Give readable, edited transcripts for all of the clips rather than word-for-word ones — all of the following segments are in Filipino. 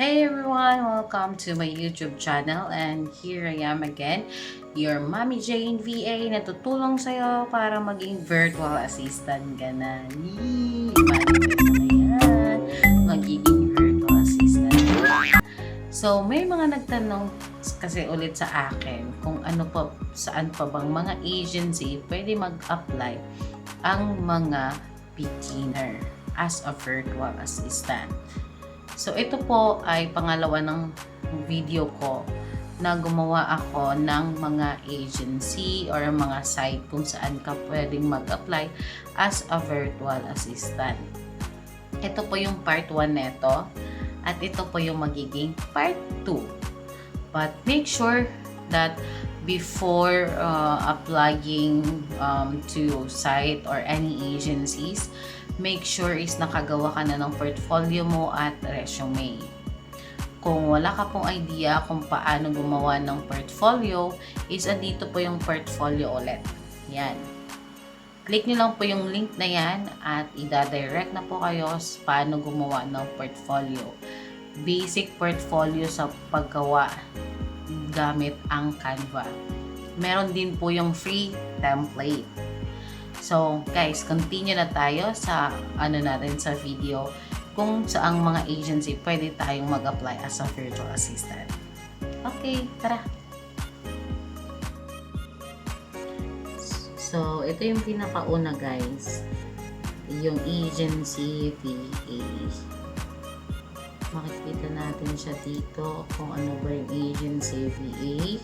Hey everyone! Welcome to my YouTube channel and here I am again, your Mommy Jane VA na tutulong sa'yo para maging virtual assistant ka na. Yee! Manifest na yan! Magiging virtual assistant. So, may mga nagtanong kasi ulit sa akin kung saan pa bang mga agency pwede mag-apply ang mga beginner as a virtual assistant. So, ito po ay pangalawa ng video ko na gumawa ako ng mga agency or mga site kung saan ka pwedeng mag-apply as a virtual assistant. Ito po yung part 1 neto at ito po yung magiging part 2. But make sure that before applying to site or any agencies, make sure is nakagawa ka na ng portfolio mo at resume. Kung wala ka pong idea kung paano gumawa ng portfolio, is andito po yung portfolio ulit. Yan. Click nyo lang po yung link na yan at ida-direct na po kayo sa paano gumawa ng portfolio. Basic portfolio sa paggawa gamit ang Canva. Meron din po yung free template. So, guys, continue na tayo sa natin sa video kung saang mga agency pwede tayong mag-apply as a virtual assistant. Okay, tara! So, ito yung pinakauna, guys. Yung agency VA. Makikita natin siya dito kung ano ba yung agency VA.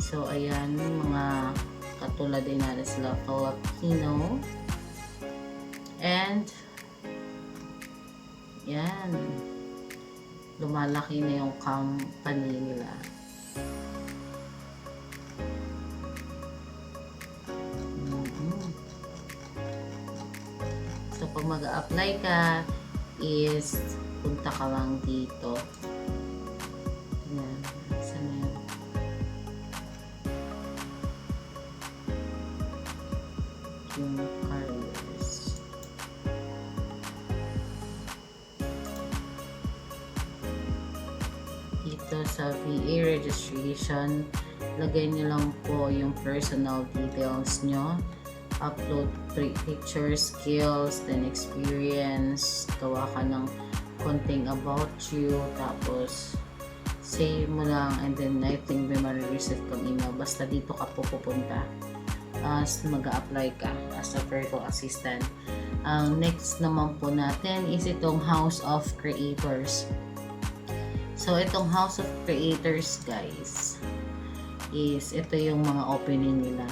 So, ayan, mga katulad din natin sila Filipino. And, yan, lumalaki na yung company nila. So, pag mag-a-apply ka, is punta ka lang dito. Yan, saan yan? Yung careers. Dito sa VA registration, lagay nyo lang po yung personal details nyo. Upload pictures, skills, then experience. Gawa ka ng konting about you. Tapos, save mo lang and then I think may ma-receive kang email. Basta dito ka po pupunta as mag-a-apply ka as a virtual assistant. Next naman po natin is itong House of Creators. So, itong House of Creators, guys, is ito yung mga opening nila.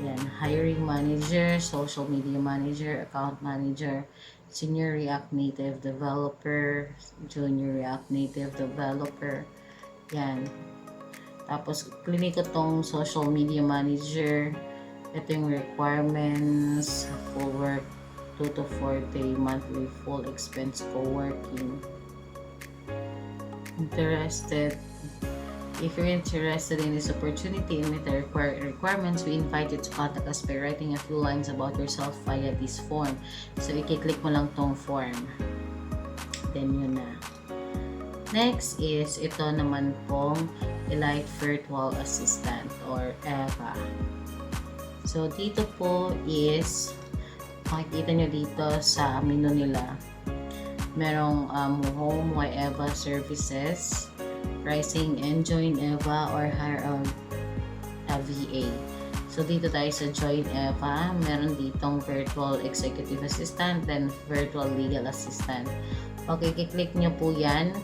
Yan, hiring manager, social media manager, account manager, senior React Native developer, junior React Native developer. Yan. Tapos, clinic ko tong social media manager. Ito yung requirements, full work, 2 to 4 day monthly full expense co-working. Interested? If you're interested in this opportunity and meet the requirements, we invite you to contact us by writing a few lines about yourself via this form. So, i-click mo lang tong form. Then, yun na. Next is, ito naman pong Elite Virtual Assistant or EVA. So, dito po is, makikita nyo dito sa menu nila. Merong home, EVA services, pricing, and join EVA or hire a VA. So, dito tayo sa join EVA. Meron ditong virtual executive assistant, then virtual legal assistant. Okay, i-click nyo po yan.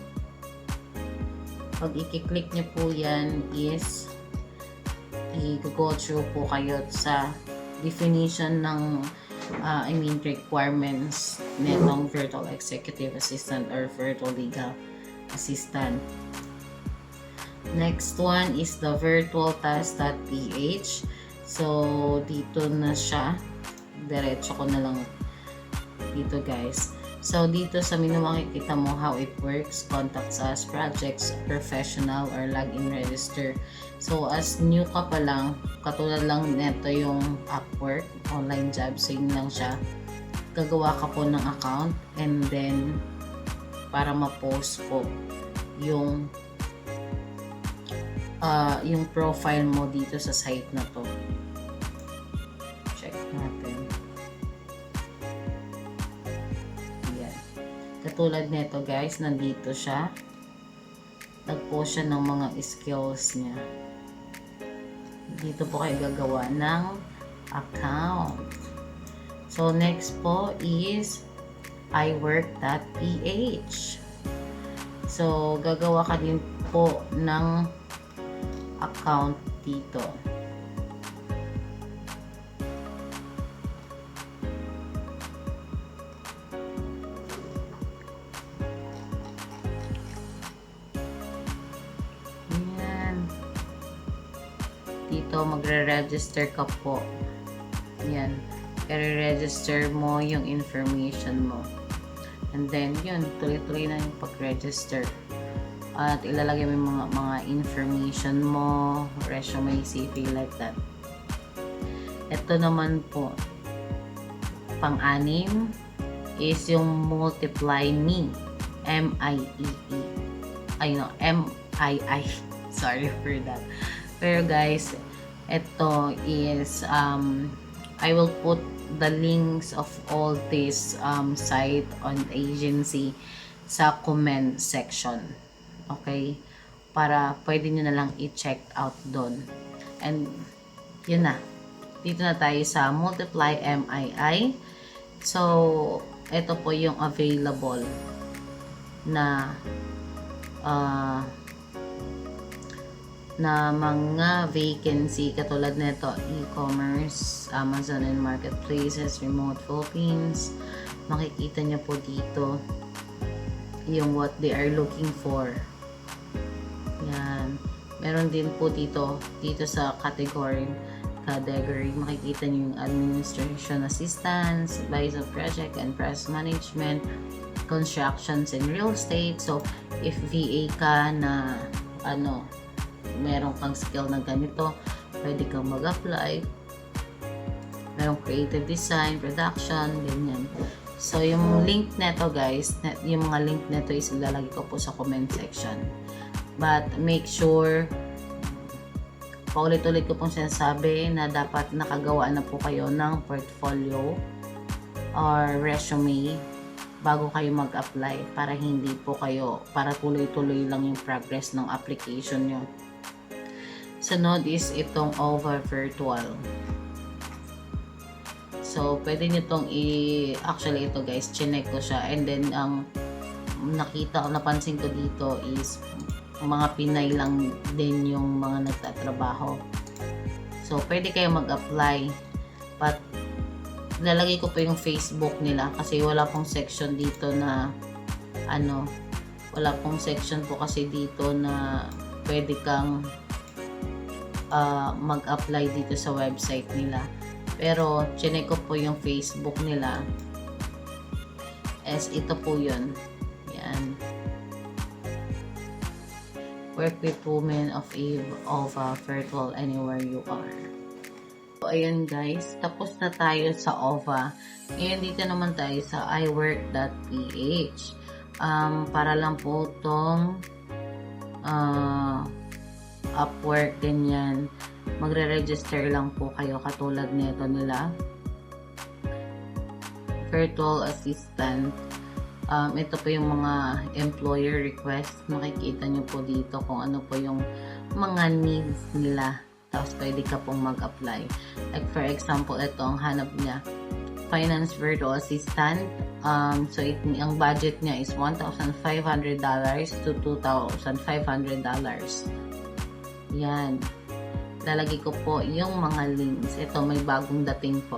Pag i-click nyo po yan is i-go through po kayo sa definition ng requirements netong virtual executive assistant or virtual legal assistant. Next one is the virtualtask.ph. So, dito na siya. Diretso ko na lang dito, guys. So, dito sa menu makikita mo how it works, contact us, projects, professional, or login register. So, as new ka pa lang, katulad lang neto yung Upwork, online job, so yun lang siya. gagawa ka po ng account and then para ma-post po yung profile mo dito sa site na to. Check natin. Ayan. Katulad nito guys, nandito siya. Nag-post siya ng mga skills niya. Dito po kayo gagawa ng account. So, next po is iwork.ph. So, gagawa ka din po ng account dito. Ayan. Dito, magre-register ka po. Ayan. I-register mo yung information mo. And then, yun, tuloy-tuloy na yung pag-register. At ilalagay mo yung mga information mo, resume, CV, like that. Ito naman po, pang-anim, is yung multiply me. M-I-E-E. Ay, no, M-I-I. Sorry for that. Pero guys, ito is, I will put the links of all this site on agency sa comment section. Okay? Para pwede nyo na lang i-check out doon. And, yun na. Dito na tayo sa Multiply MII. So, ito po yung available na mga vacancy katulad nito, e-commerce, Amazon and marketplaces, remote Philippines. Makikita nyo po dito yung what they are looking for. Yan. Meron din po dito sa category, makikita nyo yung administration assistance, advice of project and press management, constructions and real estate. So, if VA ka na meron kang skill na ganito, pwede kang mag-apply. Merong creative design, production, ganyan. So, yung link neto guys, yung mga link neto is ilalagay ko po sa comment section. But, make sure, paulit-ulit ko pong sinasabi na dapat nakagawa na po kayo ng portfolio or resume bago kayo mag-apply para hindi po kayo, para tuloy-tuloy lang yung progress ng application nyo. Sunod is itong over virtual. So, pwede nyo itong actually ito guys, chinek ko siya. And then, ang napansin ko dito is mga Pinay lang din yung mga nagtatrabaho. So, pwede kayo mag-apply. But, lalagay ko po yung Facebook nila kasi wala pong section dito na wala pong section po kasi dito na pwede kang mag-apply dito sa website nila. Pero, chinek ko po yung Facebook nila. Ito po yun. Yan. Work with women of virtual anywhere you are. So, ayan guys. Tapos na tayo sa OVA. Ngayon, dito naman tayo sa iwork.ph. Para lang po itong Upwork, ganyan. Magre-register lang po kayo katulad nito nila. Virtual assistant. Ito po yung mga employer request. Makikita nyo po dito kung ano po yung mga needs nila. Tapos pwede ka pong mag-apply. Like for example, ito ang hanap niya. Finance virtual assistant. So ang budget niya is $1,500 to $2,500. Yan. Lalagay ko po yung mga links. Ito may bagong dating po.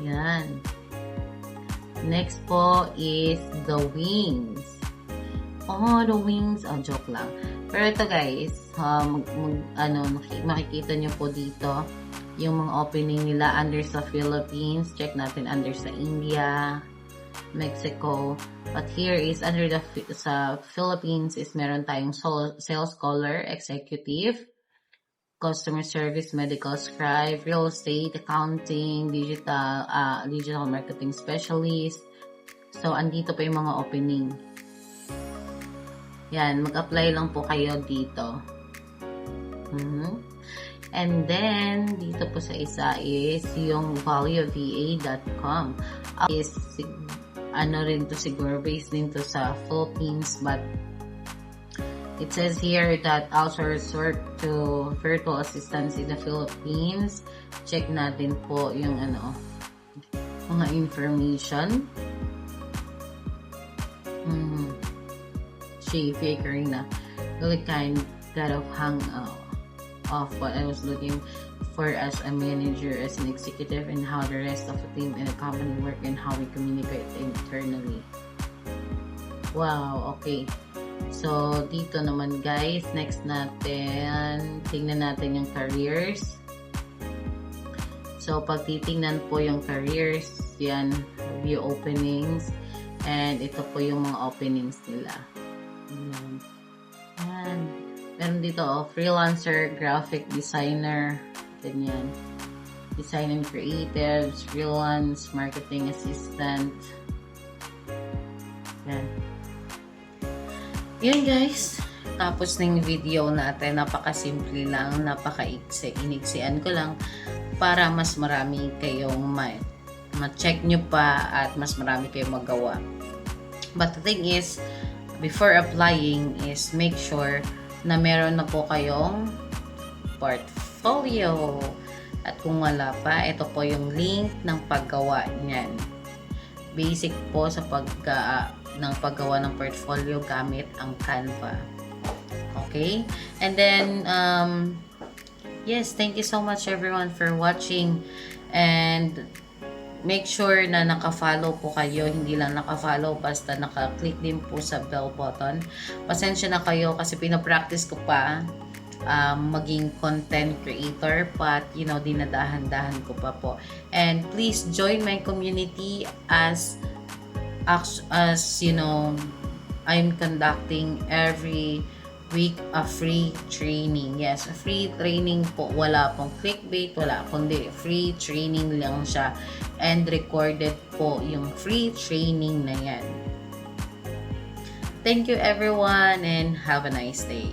Yan. Next po is the wings. The wings. Joke lang. Pero ito guys, makikita nyo po dito yung mga opening nila under sa Philippines. Check natin under sa India, Mexico. But here is under sa Philippines is meron tayong sales caller, executive, customer service, medical scribe, real estate, accounting, digital marketing specialist. So, andito pa yung mga opening. Yan, mag-apply lang po kayo dito. And then, dito po sa isa is yung valueva.com. Is, rin to siguro, based din to sa Philippines, but it says here that outsource work to virtual assistants in the Philippines. Check natin po yung mga information. She Karina really kind of hung off what I was looking for as a manager, as an executive, and how the rest of the team in the company work and how we communicate internally. Wow, okay. So, dito naman guys, next natin, tingnan natin yung careers. So, pag titingnan po yung careers, yan, view openings, and ito po yung mga openings nila. Yan. Meron dito, freelancer, graphic designer, ganyan. Design and creatives, freelance, marketing assistant. Yan. Yun guys. Tapos ng video natin, napakasimple lang, napaka-iksi. Iniksian ko lang para mas marami kayong ma-check nyo pa at mas marami kayong magawa. But the thing is, before applying is make sure na meron na po kayong portfolio. At kung wala pa, ito po yung link ng paggawa niyan. Basic po sa paggawa ng portfolio gamit ang Canva. Okay? And then, yes, thank you so much everyone for watching. And make sure na naka-follow po kayo, hindi lang naka-follow, basta naka-click din po sa bell button. Pasensya na kayo kasi pinapractice ko pa maging content creator, but dinadahan-dahan ko pa po. And please join my community as I'm conducting every week a free training. Yes, a free training po. Wala pong clickbait, wala kundi free training lang siya. And recorded po yung free training na yan. Thank you everyone and have a nice day.